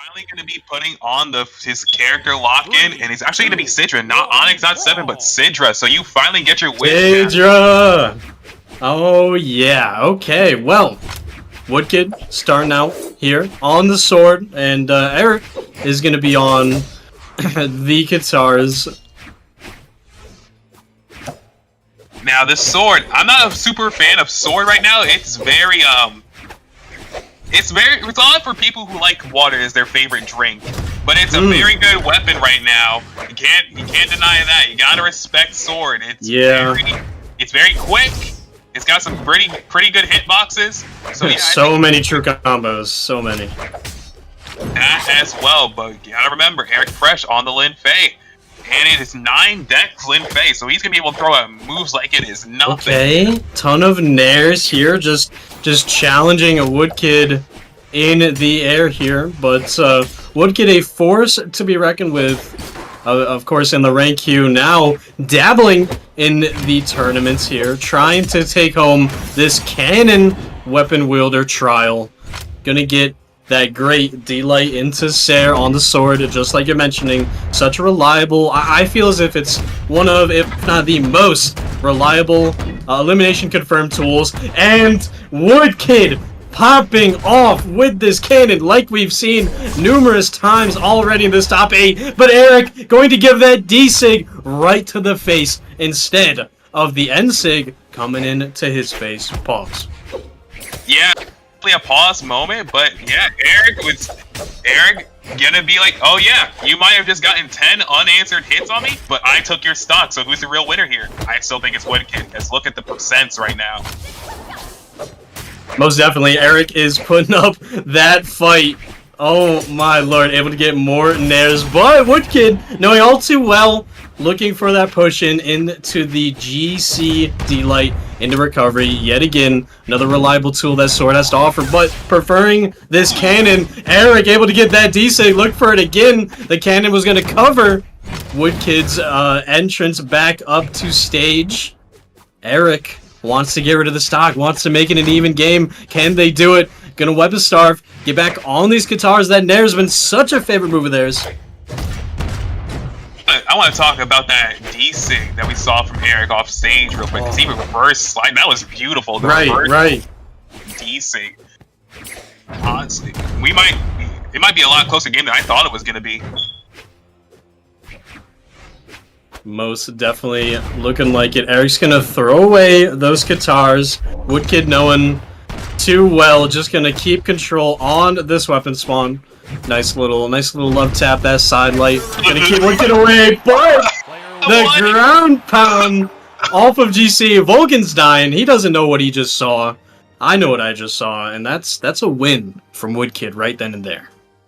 finally going to be putting on his character lock-in, and it's actually going to be Sidra, not Onyx, not Seven, but Sidra. So you finally get your win. Sidra! Oh yeah, okay, well, Wxxdkid starting out here on the sword, and Eric is going to be on the guitars. Now this sword, I'm not a super fan of sword right now. It's very it's odd for people who like water as their favorite drink, but it's a very good weapon right now. You can't deny that. You gotta respect sword. It's very quick. It's got some pretty good hitboxes. So yeah, so many true combos, so many. That as well, but you gotta remember Ericfresh on the Lin Fei. And it is 9 decks Lin Fei, so he's gonna be able to throw out moves like it is nothing. Okay, ton of nairs here, just challenging a Wxxdkid in the air here, but Wxxdkid a force to be reckoned with, of course, in the rank queue now, dabbling in the tournaments here, trying to take home this cannon weapon wielder trial. Gonna get that great delight into Sair on the sword, just like you're mentioning. Such a reliable, I feel as if it's one of, if not the most reliable elimination confirmed tools. And Wxxdkid popping off with this cannon like we've seen numerous times already in this top 8. But Eric going to give that D-Sig right to the face instead of the N-Sig coming into his face. Pause. Yeah. A pause moment, but yeah, Eric gonna be like, oh yeah, you might have just gotten 10 unanswered hits on me, but I took your stock, so who's the real winner here? I still think it's Wxxdkid. Let's look at the percents right now. Most definitely, Eric is putting up that fight. Oh my lord, able to get more nairs, but Wxxdkid, knowing all too well, looking for that push into the GC delight, into recovery. Yet again, another reliable tool that sword has to offer, but preferring this cannon. Eric able to get that D-Sig, look for it again. The cannon was going to cover Wxxdkid's entrance back up to stage. Eric wants to get rid of the stock, wants to make it an even game. Can they do it? Gonna weapon starve, get back on these guitars. That nair has been such a favorite move of theirs. I want to talk about that D-Sig that we saw from Eric off stage real quick. Because he reverse slide, that was beautiful. Right. D-Sig. Honestly, it might be a lot closer game than I thought it was gonna be. Most definitely looking like it. Eric's gonna throw away those guitars. Wxxdkid knowing too well, just gonna keep control on this weapon spawn. Nice little love tap, that side light. Gonna keep Wxxdkid away, but the ground pound off of GC. Vulcan's dying. He doesn't know what he just saw. I know what I just saw, and that's a win from Wxxdkid right then and there.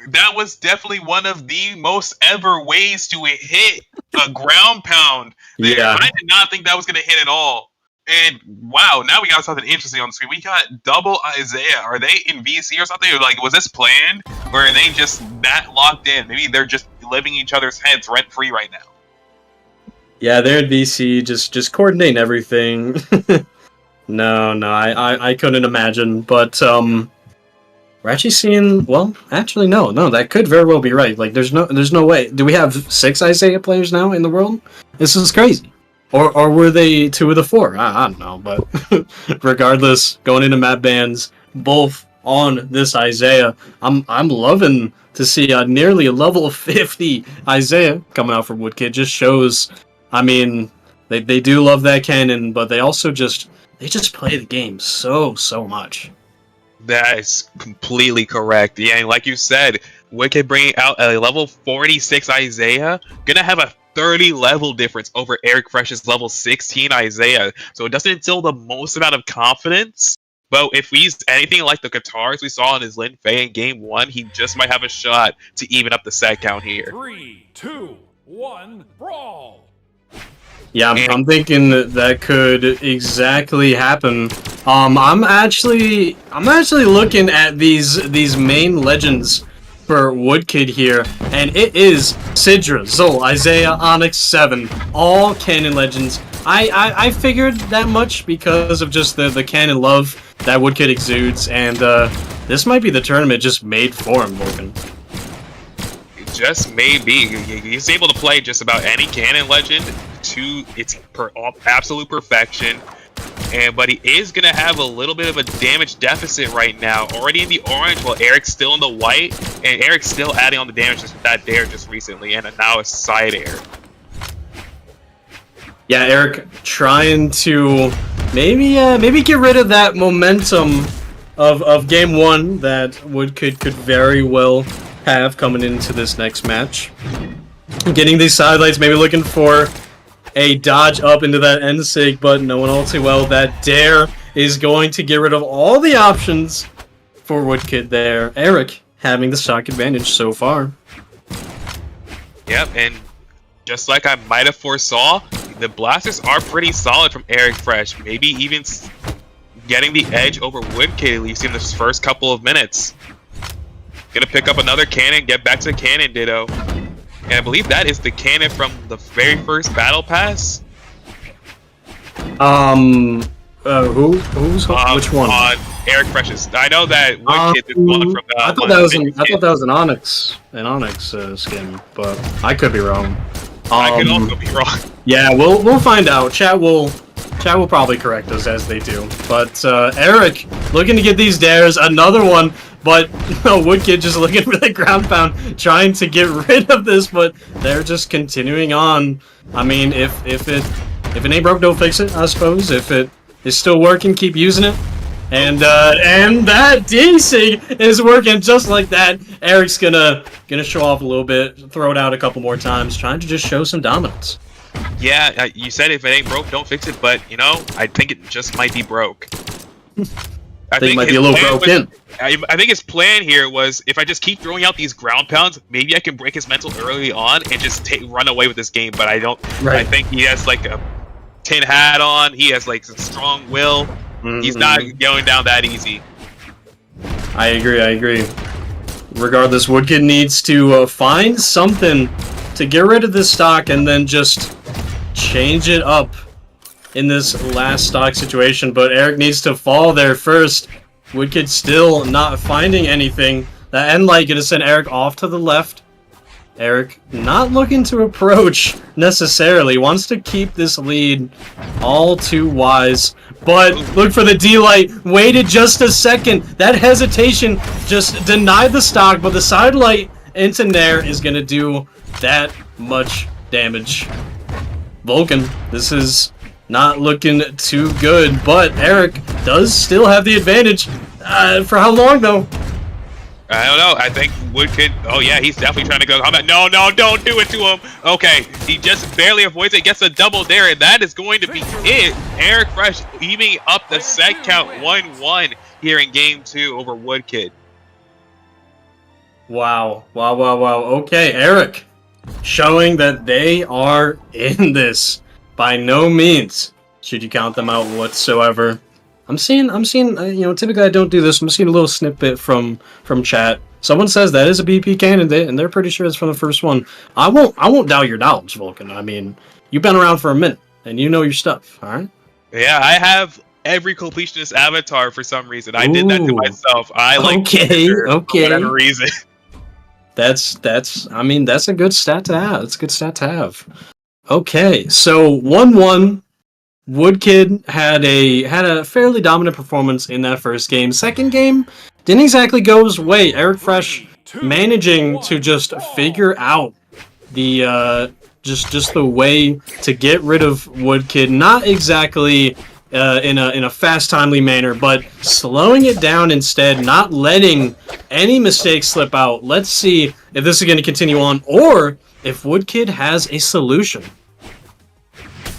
That was definitely one of the most ever ways to hit a ground pound there. Yeah. I did not think that was going to hit at all. And wow, now we got something interesting on the screen. We got double Isaiah. Are they in VC or something? Or like, was this planned? Or are they just that locked in? Maybe they're just living each other's heads rent free right now. Yeah, they're in VC, just coordinating everything. No, I couldn't imagine. But we're actually seeing, well, actually no, that could very well be right. Like, there's no way. Do we have 6 Isaiah players now in the world? This is crazy. Or were they 2 of the 4? I don't know, but regardless, going into map bans, both on this Isaiah, I'm loving to see nearly a level 50 Isaiah coming out from Wxxdkid. Just shows, I mean, they do love that cannon, but they also just play the game so much. That is completely correct. Yeah, and like you said, Wxxdkid bringing out a level 46 Isaiah, gonna have a 30 level difference over Ericfresh's level 16 Isaiah. So it doesn't instill the most amount of confidence. But if he's anything like the guitars we saw in his Lin Fei in game 1, he just might have a shot to even up the set count here. 3, 2, 1, brawl! Yeah, I'm thinking that could exactly happen. I'm actually looking at these main legends for Wxxdkid here, and it is Sidra, Zol, Isaiah, Onyx, 7, all canon legends. I figured that much because of just the canon love that Wxxdkid exudes, and this might be the tournament just made for him, Morgan. just may be. He's able to play just about any Cannon Legend to its absolute perfection. But he is going to have a little bit of a damage deficit right now. Already in the orange, while Eric's still in the white. And Eric's still adding on the damage with that dare just recently. And now a side air. Yeah, Eric trying to maybe get rid of that momentum of game one that Wxxdkid could very well have coming into this next match. Getting these sidelights, maybe looking for a dodge up into that end sig, but knowing all too well that dare is going to get rid of all the options for Wxxdkid there. Eric having the stock advantage so far. Yep, and just like I might have foresaw, the blasters are pretty solid from Ericfresh. Maybe even getting the edge over Wxxdkid, at least in this first couple of minutes. Gonna pick up another cannon, get back to the cannon ditto. And I believe that is the cannon from the very first battle pass. Who's which one? Ericfresh's. I know that Wxxdkid is one from the. I thought that was an Onyx skin, but I could be wrong. I could also be wrong. Yeah, we'll find out. Chat will probably correct us as they do. But Eric looking to get these dares, another one. But no, Wxxdkid just looking for the ground pound, trying to get rid of this, but they're just continuing on. I mean, if it ain't broke, don't fix it, I suppose. If it is still working, keep using it. And that D-Sig is working just like that. Eric's gonna show off a little bit, throw it out a couple more times, trying to just show some dominance. Yeah, you said if it ain't broke, don't fix it, but you know, I think it just might be broke. I think it might be a little broken. I think his plan here was, if I just keep throwing out these ground pounds, maybe I can break his mental early on and just run away with this game. But I don't. Right. I think he has like a tin hat on. He has like some strong will. He's not going down that easy. I agree. Regardless, Wxxdkid needs to find something to get rid of this stock and then just change it up in this last stock situation. But Eric needs to fall there first. Wxxdkid still not finding anything. That end light gonna send Eric off to the left. Eric not looking to approach necessarily. Wants to keep this lead all too wise. But look for the D-light. Waited just a second. That hesitation just denied the stock, but the side light into Nair is gonna do that much damage. Vulcan, this is not looking too good, but Eric does still have the advantage. For how long, though? I don't know. I think Wxxdkid. Oh yeah, he's definitely trying to go combat. No, don't do it to him. Okay, he just barely avoids it. Gets a double dare, and that is going to be it. Ericfresh evening up the set count 1-1 here in game 2 over Wxxdkid. Wow. Okay, Eric showing that they are in this. By no means should you count them out whatsoever. I'm seeing, you know, typically I don't do this. I'm seeing a little snippet from chat. Someone says that is a BP candidate, and they're pretty sure it's from the first one. I won't doubt your knowledge, Vulcan. I mean, you've been around for a minute, and you know your stuff, all right? Yeah, I have every completionist avatar for some reason. I did that to myself. I like for whatever reason. I mean, that's a good stat to have. It's a good stat to have. Okay, so 1-1. Wxxdkid had a fairly dominant performance in that first game. Second game didn't exactly go his way. Ericfresh managing to just figure out the just the way to get rid of Wxxdkid. Not exactly in a fast, timely manner, but slowing it down instead, not letting any mistakes slip out. Let's see if this is going to continue on, or if Wxxdkid has a solution.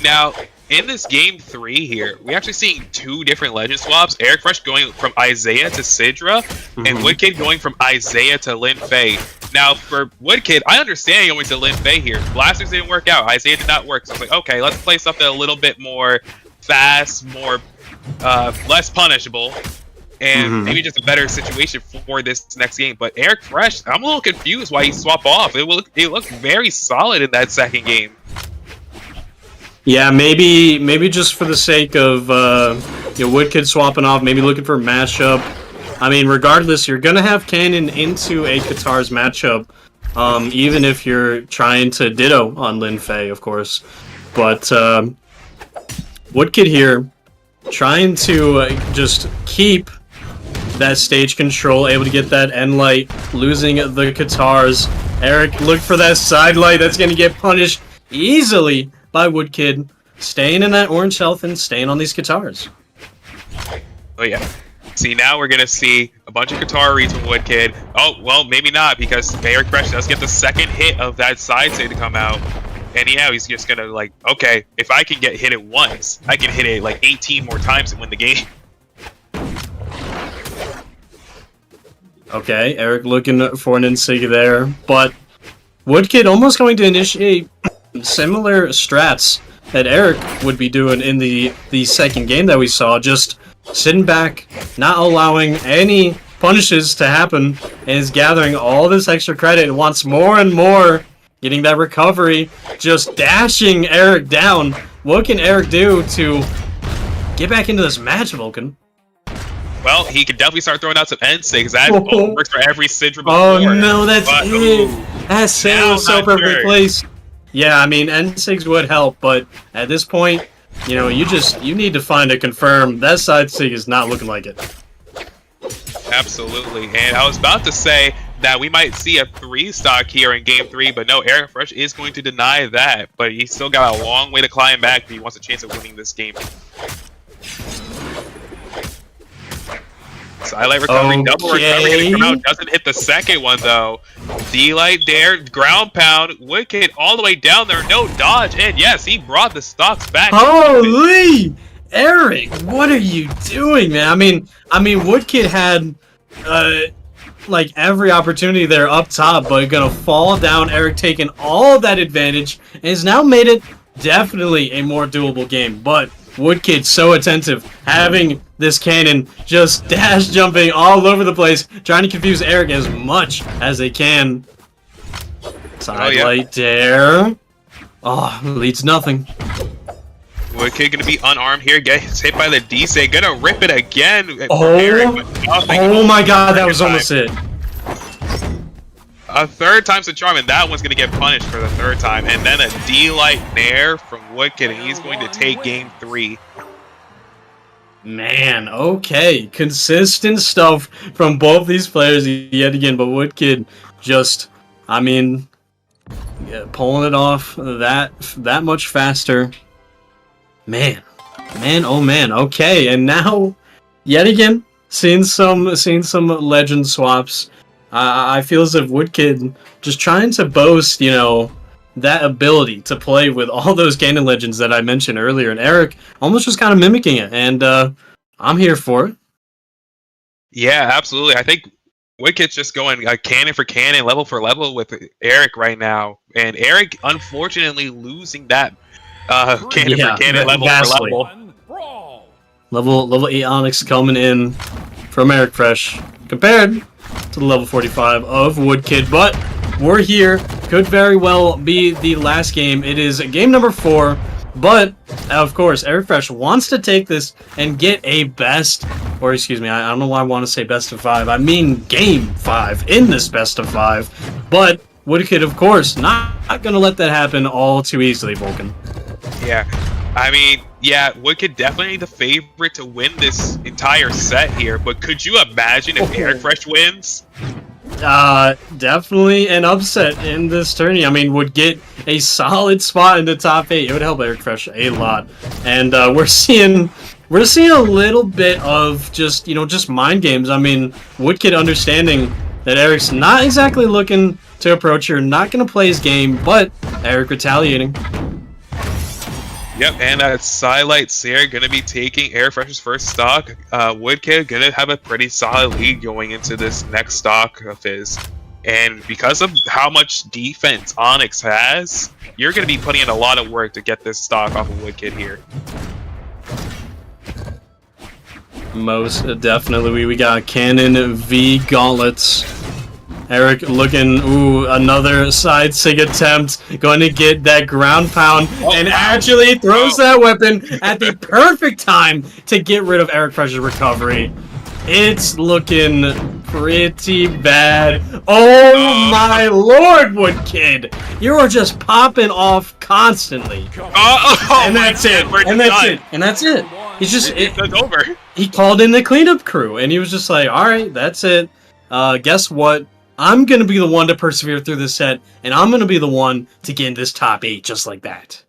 Now, in this game 3 here, we're actually seeing 2 different legend swaps. Ericfresh going from Isaiah to Sidra, and Wxxdkid going from Isaiah to Lin Fei. Now, for Wxxdkid, I understand going to Lin Fei here. Blasters didn't work out. Isaiah did not work. So I was like, okay, let's play something a little bit more fast, more less punishable, and maybe just a better situation for this next game. But Ericfresh, I'm a little confused why he swapped off. It looked very solid in that second game. Yeah, maybe just for the sake of Wxxdkid swapping off, maybe looking for a matchup. I mean, regardless, you're gonna have Cannon into a Qatar's matchup. even if you're trying to ditto on Lin Fei, of course. But Wxxdkid here, trying to just keep that stage control, able to get that end light, losing the guitars. Eric, look for that side light. That's going to get punished easily by Wxxdkid. Staying in that orange health and staying on these guitars. Oh yeah. See, now we're gonna see a bunch of guitar reads from Wxxdkid. Oh, well, maybe not, because Ericfresh does get the second hit of that side save to come out. And yeah, he's just gonna, like, okay, if I can get hit it once, I can hit it like 18 more times and win the game. Okay, Eric looking for an insig there, but Wxxdkid almost going to initiate similar strats that Eric would be doing in the second game that we saw, just sitting back, not allowing any punishes to happen, and is gathering all this extra credit and wants more and more, getting that recovery, just dashing Eric down. What can Eric do to get back into this match, Vulcan? Well, he can definitely start throwing out some N6. That works for every Syndrome before. Oh no, that's it! That save was so perfectly placed. Yeah, I mean, N6 would help, but at this point, you know, you need to find a confirm. That side sig is not looking like it. Absolutely, and I was about to say that we might see a 3-stock here in Game 3, but no, Ericfresh is going to deny that, but he's still got a long way to climb back if he wants a chance of winning this game. Highlight recovery, double recovery gonna come out, doesn't hit the second one though. D-Light there, ground pound, Wxxdkid all the way down there, no dodge, and yes, he brought the stocks back. Holy! Eric, what are you doing, man? I mean, Wxxdkid had, like, every opportunity there up top, but gonna fall down, Eric taking all of that advantage, and has now made it definitely a more doable game, but Wxxdkid so attentive, having this cannon just dash jumping all over the place, trying to confuse Eric as much as they can. Side light there. Oh, leads nothing. Wxxdkid gonna be unarmed here, gets hit by the D-Say, gonna rip it again. Oh my god, that was almost it. A third time's the charm, and that one's going to get punished for the third time. And then a D-Light Nair from Wxxdkid, and he's going to take Game 3. Man, okay. Consistent stuff from both these players yet again, but Wxxdkid just, I mean, yeah, pulling it off that much faster. Man, oh man, okay. And now, yet again, seeing some legend swaps. I feel as if Wxxdkid just trying to boast, you know, that ability to play with all those canon legends that I mentioned earlier, and Eric almost just kind of mimicking it, and I'm here for it. Yeah, absolutely. I think Wxxdkid's just going cannon for cannon, level for level with Eric right now, and Eric unfortunately losing that cannon for cannon, level for level. Level 8 Onyx coming in from Ericfresh compared to the level 45 of Wxxdkid, but we're here. Could very well be the last game. It is game number 4, but of course, Ericfresh wants to take this and get a best, or excuse me, I don't know why I want to say best of 5. I mean game 5 in this best of 5, but Wxxdkid, of course, not going to let that happen all too easily, Vulcan. Yeah. I mean, yeah, Wxxdkid definitely the favorite to win this entire set here, but could you imagine if Ericfresh wins? Definitely an upset in this tourney. I mean, would get a solid spot in the top 8. It would help Ericfresh a lot. And we're seeing a little bit of just, you know, just mind games. I mean, Wxxdkid understanding that Eric's not exactly looking to approach her, not going to play his game, but Eric retaliating. Yep, and Sidelights here going to be taking Ericfresh's first stock. Wxxdkid going to have a pretty solid lead going into this next stock of his. And because of how much defense Onyx has, you're going to be putting in a lot of work to get this stock off of Wxxdkid here. Most definitely. We got Cannon v Gauntlets. Eric looking, another side sig attempt, going to get that ground pound, and actually throws that weapon at the perfect time to get rid of Ericfresh's recovery. It's looking pretty bad. Oh my lord, Wxxdkid! You are just popping off constantly. And that's it. And that's it. And that's it. He's just It's over. He called in the cleanup crew, and he was just like, "All right, that's it. Guess what? I'm gonna be the one to persevere through this set, and I'm gonna be the one to get in this top 8 just like that."